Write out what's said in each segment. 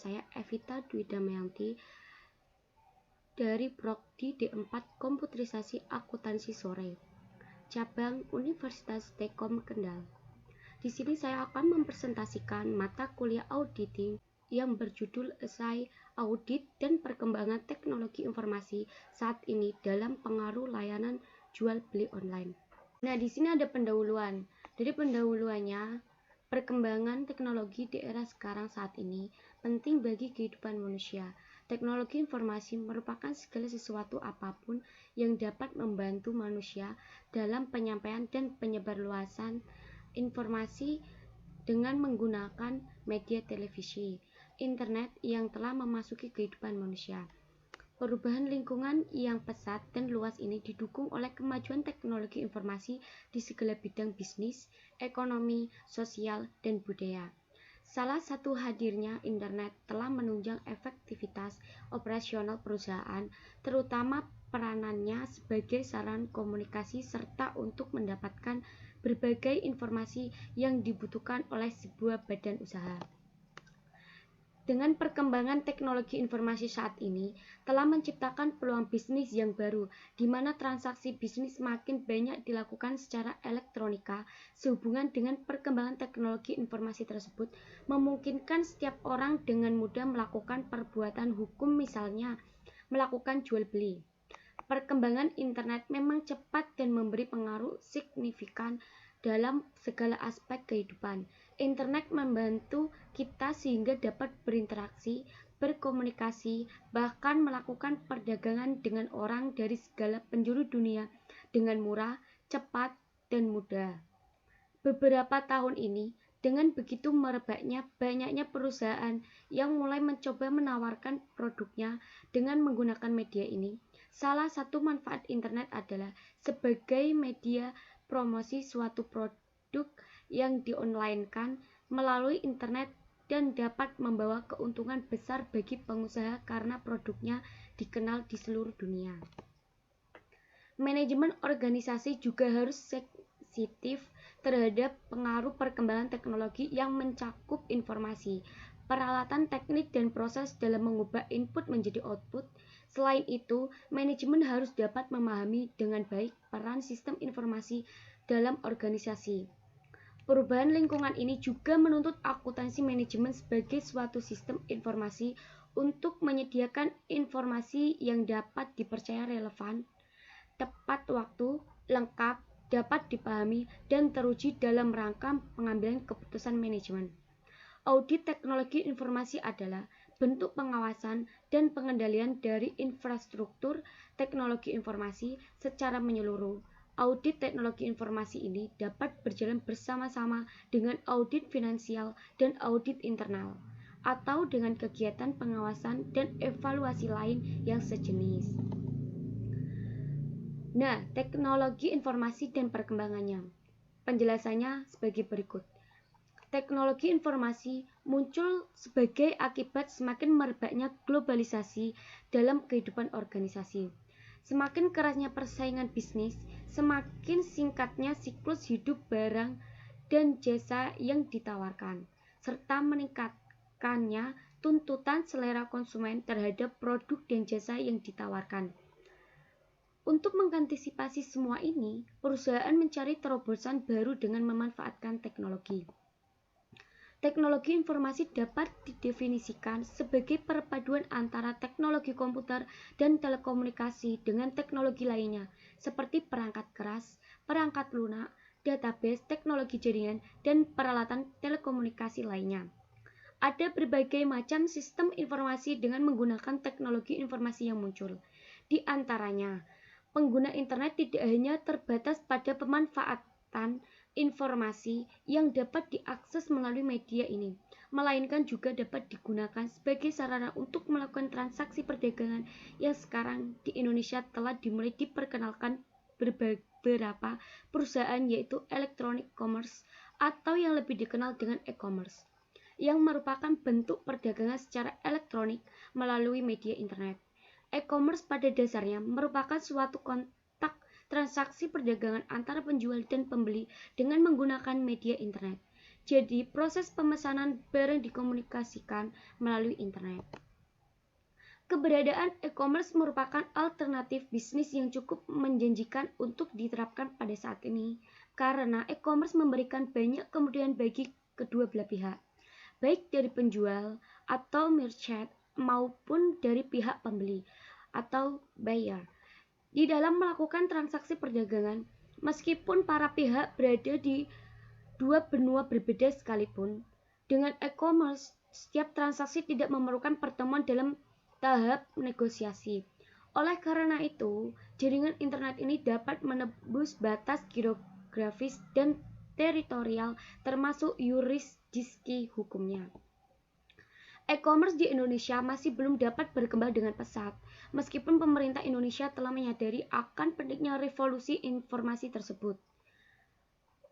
saya Evita Dwi Damayanti dari Prodi D4 Komputerisasi Akuntansi Sore, cabang Universitas Telkom Kendal. Di sini saya akan mempresentasikan mata kuliah auditing yang berjudul Esai Audit dan Perkembangan Teknologi Informasi saat ini dalam pengaruh layanan jual beli online. Nah, di sini ada pendahuluan. Dari pendahuluannya, perkembangan teknologi di era sekarang saat ini penting bagi kehidupan manusia. Teknologi informasi merupakan segala sesuatu apapun yang dapat membantu manusia dalam penyampaian dan penyebarluasan informasi dengan menggunakan media televisi, internet yang telah memasuki kehidupan manusia. Perubahan lingkungan yang pesat dan luas ini didukung oleh kemajuan teknologi informasi di segala bidang bisnis, ekonomi, sosial, dan budaya. Salah satu hadirnya internet telah menunjang efektivitas operasional perusahaan, terutama peranannya sebagai sarana komunikasi serta untuk mendapatkan berbagai informasi yang dibutuhkan oleh sebuah badan usaha. Dengan perkembangan teknologi informasi saat ini telah menciptakan peluang bisnis yang baru, di mana transaksi bisnis makin banyak dilakukan secara elektronika. Sehubungan dengan perkembangan teknologi informasi tersebut, memungkinkan setiap orang dengan mudah melakukan perbuatan hukum, misalnya melakukan jual beli. Perkembangan internet memang cepat dan memberi pengaruh signifikan dalam segala aspek kehidupan. Internet membantu kita sehingga dapat berinteraksi, berkomunikasi, bahkan melakukan perdagangan dengan orang dari segala penjuru dunia dengan murah, cepat, dan mudah. Beberapa tahun ini, dengan begitu merebaknya banyaknya perusahaan yang mulai mencoba menawarkan produknya dengan menggunakan media ini. Salah satu manfaat internet adalah sebagai media promosi suatu produk yang di-online-kan melalui internet dan dapat membawa keuntungan besar bagi pengusaha karena produknya dikenal di seluruh dunia. Manajemen organisasi juga harus sensitif terhadap pengaruh perkembangan teknologi yang mencakup informasi, peralatan teknik, dan proses dalam mengubah input menjadi output. Selain itu, manajemen harus dapat memahami dengan baik peran sistem informasi dalam organisasi. Perubahan lingkungan ini juga menuntut akuntansi manajemen sebagai suatu sistem informasi untuk menyediakan informasi yang dapat dipercaya relevan, tepat waktu, lengkap, dapat dipahami, dan teruji dalam rangka pengambilan keputusan manajemen. Audit teknologi informasi adalah bentuk pengawasan dan pengendalian dari infrastruktur teknologi informasi secara menyeluruh. Audit teknologi informasi ini dapat berjalan bersama-sama dengan audit finansial dan audit internal, atau dengan kegiatan pengawasan dan evaluasi lain yang sejenis. Nah, teknologi informasi dan perkembangannya. Penjelasannya sebagai berikut. Teknologi informasi muncul sebagai akibat semakin merebaknya globalisasi dalam kehidupan organisasi. Semakin kerasnya persaingan bisnis, semakin singkatnya siklus hidup barang dan jasa yang ditawarkan, serta meningkatkannya tuntutan selera konsumen terhadap produk dan jasa yang ditawarkan. Untuk mengantisipasi semua ini, perusahaan mencari terobosan baru dengan memanfaatkan teknologi. Teknologi informasi dapat didefinisikan sebagai perpaduan antara teknologi komputer dan telekomunikasi dengan teknologi lainnya, seperti perangkat keras, perangkat lunak, database, teknologi jaringan, dan peralatan telekomunikasi lainnya. Ada berbagai macam sistem informasi dengan menggunakan teknologi informasi yang muncul. Di antaranya, pengguna internet tidak hanya terbatas pada pemanfaatan informasi yang dapat diakses melalui media ini, melainkan juga dapat digunakan sebagai sarana untuk melakukan transaksi perdagangan yang sekarang di Indonesia telah dimulai diperkenalkan beberapa perusahaan, yaitu electronic commerce atau yang lebih dikenal dengan e-commerce, yang merupakan bentuk perdagangan secara elektronik melalui media internet. E-commerce pada dasarnya merupakan suatu kontak transaksi perdagangan antara penjual dan pembeli dengan menggunakan media internet. Jadi, proses pemesanan barang dikomunikasikan melalui internet. Keberadaan e-commerce merupakan alternatif bisnis yang cukup menjanjikan untuk diterapkan pada saat ini, karena e-commerce memberikan banyak kemudahan bagi kedua belah pihak, baik dari penjual atau merchant maupun dari pihak pembeli atau buyer, di dalam melakukan transaksi perdagangan. Meskipun para pihak berada di dua benua berbeda sekalipun, dengan e-commerce, setiap transaksi tidak memerlukan pertemuan dalam tahap negosiasi. Oleh karena itu, jaringan internet ini dapat menembus batas geografis dan teritorial, termasuk yurisdiksi hukumnya. E-commerce di Indonesia masih belum dapat berkembang dengan pesat, meskipun pemerintah Indonesia telah menyadari akan pentingnya revolusi informasi tersebut.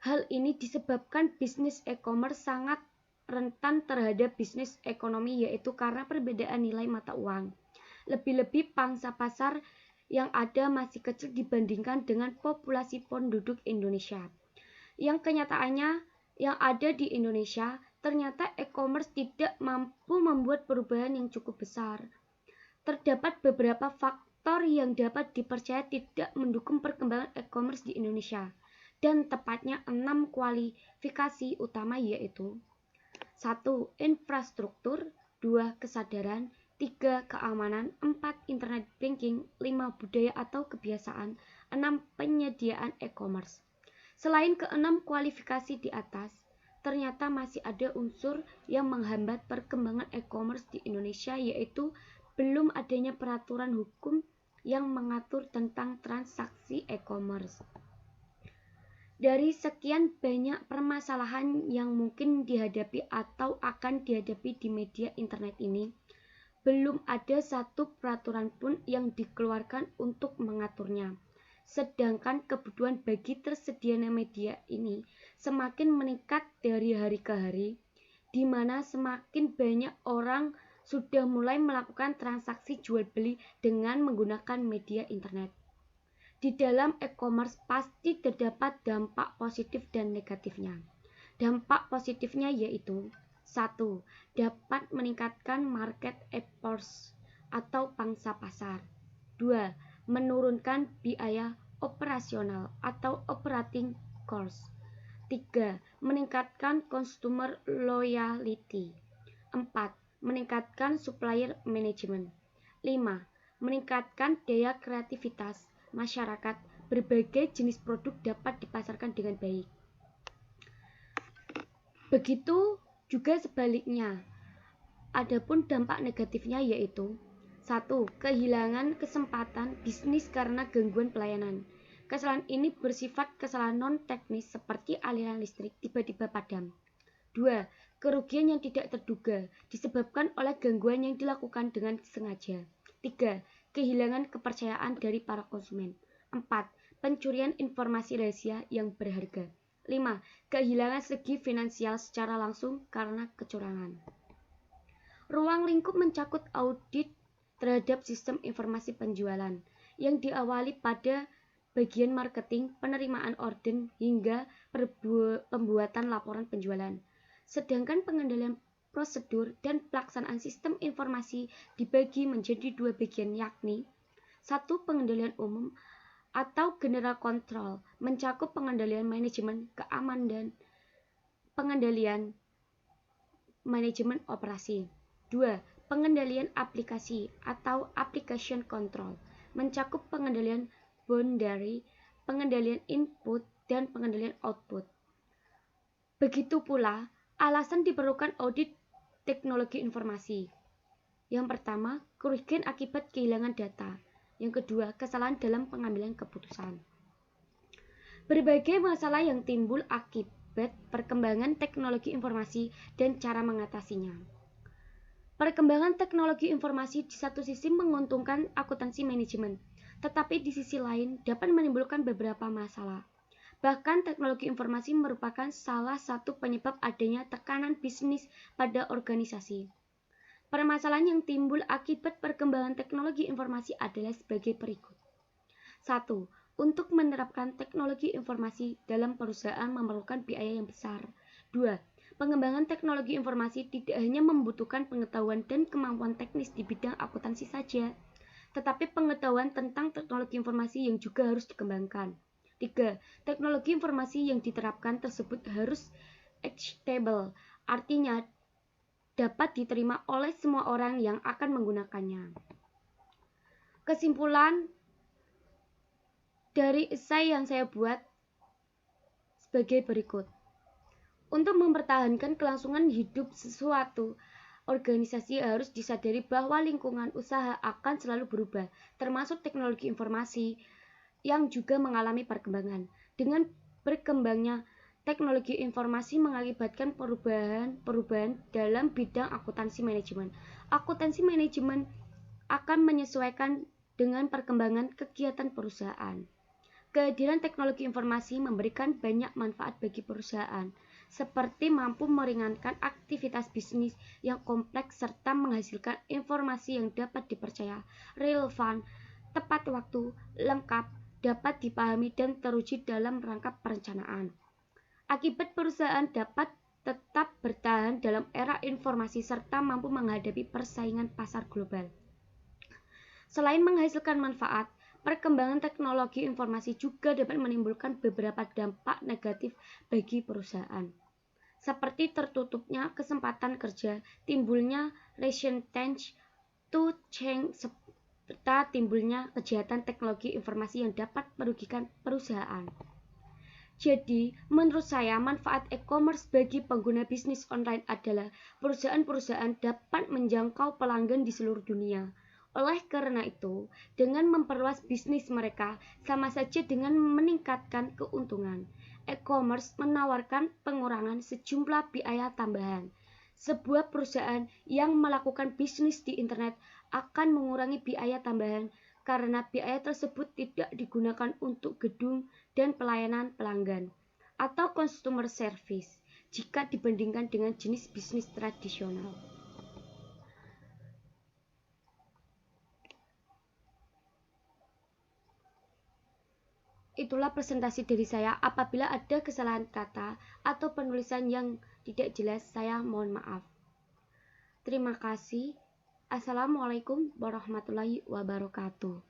Hal ini disebabkan bisnis e-commerce sangat rentan terhadap bisnis ekonomi, yaitu karena perbedaan nilai mata uang. Lebih-lebih pangsa pasar yang ada masih kecil dibandingkan dengan populasi penduduk Indonesia. Yang kenyataannya yang ada di Indonesia, ternyata e-commerce tidak mampu membuat perubahan yang cukup besar. Terdapat beberapa faktor yang dapat dipercaya tidak mendukung perkembangan e-commerce di Indonesia, dan tepatnya 6 kualifikasi utama, yaitu 1. Infrastruktur, 2. Kesadaran, 3. Keamanan, 4. Internet banking, 5. Budaya atau kebiasaan, 6. Penyediaan e-commerce. Selain ke-6 kualifikasi di atas, ternyata masih ada unsur yang menghambat perkembangan e-commerce di Indonesia, yaitu belum adanya peraturan hukum yang mengatur tentang transaksi e-commerce. Dari sekian banyak permasalahan yang mungkin dihadapi atau akan dihadapi di media internet ini, belum ada satu peraturan pun yang dikeluarkan untuk mengaturnya. Sedangkan kebutuhan bagi tersedianya media ini semakin meningkat dari hari ke hari, di mana semakin banyak orang sudah mulai melakukan transaksi jual beli dengan menggunakan media internet. Di dalam e-commerce pasti terdapat dampak positif dan negatifnya. Dampak positifnya yaitu 1. Dapat meningkatkan market force atau pangsa pasar. 2. Menurunkan biaya operasional atau operating cost. 3. Meningkatkan consumer loyalty. 4. Meningkatkan supplier management. 5. Meningkatkan daya kreativitas masyarakat. Berbagai jenis produk dapat dipasarkan dengan baik. Begitu juga sebaliknya. Adapun dampak negatifnya yaitu 1. Kehilangan kesempatan bisnis karena gangguan pelayanan. Kesalahan ini bersifat kesalahan non-teknis seperti aliran listrik tiba-tiba padam. 2. Kerugian yang tidak terduga disebabkan oleh gangguan yang dilakukan dengan sengaja. 3. Kehilangan kepercayaan dari para konsumen. 4. Pencurian informasi rahasia yang berharga. 5. Kehilangan segi finansial secara langsung karena kecurangan. Ruang lingkup mencakup audit terhadap sistem informasi penjualan yang diawali pada bagian marketing, penerimaan order, hingga pembuatan laporan penjualan. Sedangkan pengendalian prosedur dan pelaksanaan sistem informasi dibagi menjadi 2 bagian, yakni 1. Pengendalian umum atau general control mencakup pengendalian manajemen keamanan dan pengendalian manajemen operasi. 2. Pengendalian aplikasi atau application control mencakup pengendalian boundary, pengendalian input, dan pengendalian output. Begitu pula alasan diperlukan audit teknologi informasi. Yang pertama, kerugian akibat kehilangan data. Yang kedua, kesalahan dalam pengambilan keputusan. Berbagai masalah yang timbul akibat perkembangan teknologi informasi dan cara mengatasinya. Perkembangan teknologi informasi di satu sisi menguntungkan akuntansi manajemen, tetapi di sisi lain dapat menimbulkan beberapa masalah. Bahkan teknologi informasi merupakan salah satu penyebab adanya tekanan bisnis pada organisasi. Permasalahan yang timbul akibat perkembangan teknologi informasi adalah sebagai berikut. 1. Untuk menerapkan teknologi informasi dalam perusahaan memerlukan biaya yang besar. 2. Pengembangan teknologi informasi tidak hanya membutuhkan pengetahuan dan kemampuan teknis di bidang akuntansi saja, tetapi pengetahuan tentang teknologi informasi yang juga harus dikembangkan. 3. Teknologi informasi yang diterapkan tersebut harus acceptable, artinya dapat diterima oleh semua orang yang akan menggunakannya. Kesimpulan dari esai yang saya buat sebagai berikut. Untuk mempertahankan kelangsungan hidup sesuatu, organisasi harus disadari bahwa lingkungan usaha akan selalu berubah, termasuk teknologi informasi yang juga mengalami perkembangan. Dengan berkembangnya teknologi informasi mengakibatkan perubahan dalam bidang akuntansi manajemen. Akuntansi manajemen akan menyesuaikan dengan perkembangan kegiatan perusahaan. Kehadiran teknologi informasi memberikan banyak manfaat bagi perusahaan, seperti mampu meringankan aktivitas bisnis yang kompleks serta menghasilkan informasi yang dapat dipercaya, relevan, tepat waktu, lengkap, dapat dipahami dan teruji dalam rangka perencanaan. Akibat perusahaan dapat tetap bertahan dalam era informasi serta mampu menghadapi persaingan pasar global. Selain menghasilkan manfaat, perkembangan teknologi informasi juga dapat menimbulkan beberapa dampak negatif bagi perusahaan, seperti tertutupnya kesempatan kerja, timbulnya resistance to change, serta timbulnya kejahatan teknologi informasi yang dapat merugikan perusahaan. Jadi, menurut saya manfaat e-commerce bagi pengguna bisnis online adalah perusahaan-perusahaan dapat menjangkau pelanggan di seluruh dunia. Oleh karena itu, dengan memperluas bisnis mereka sama saja dengan meningkatkan keuntungan. E-commerce menawarkan pengurangan sejumlah biaya tambahan. Sebuah perusahaan yang melakukan bisnis di internet akan mengurangi biaya tambahan karena biaya tersebut tidak digunakan untuk gedung dan pelayanan pelanggan atau customer service jika dibandingkan dengan jenis bisnis tradisional. Itulah presentasi dari saya. Apabila ada kesalahan kata atau penulisan yang tidak jelas, saya mohon maaf. Terima kasih. Assalamualaikum warahmatullahi wabarakatuh.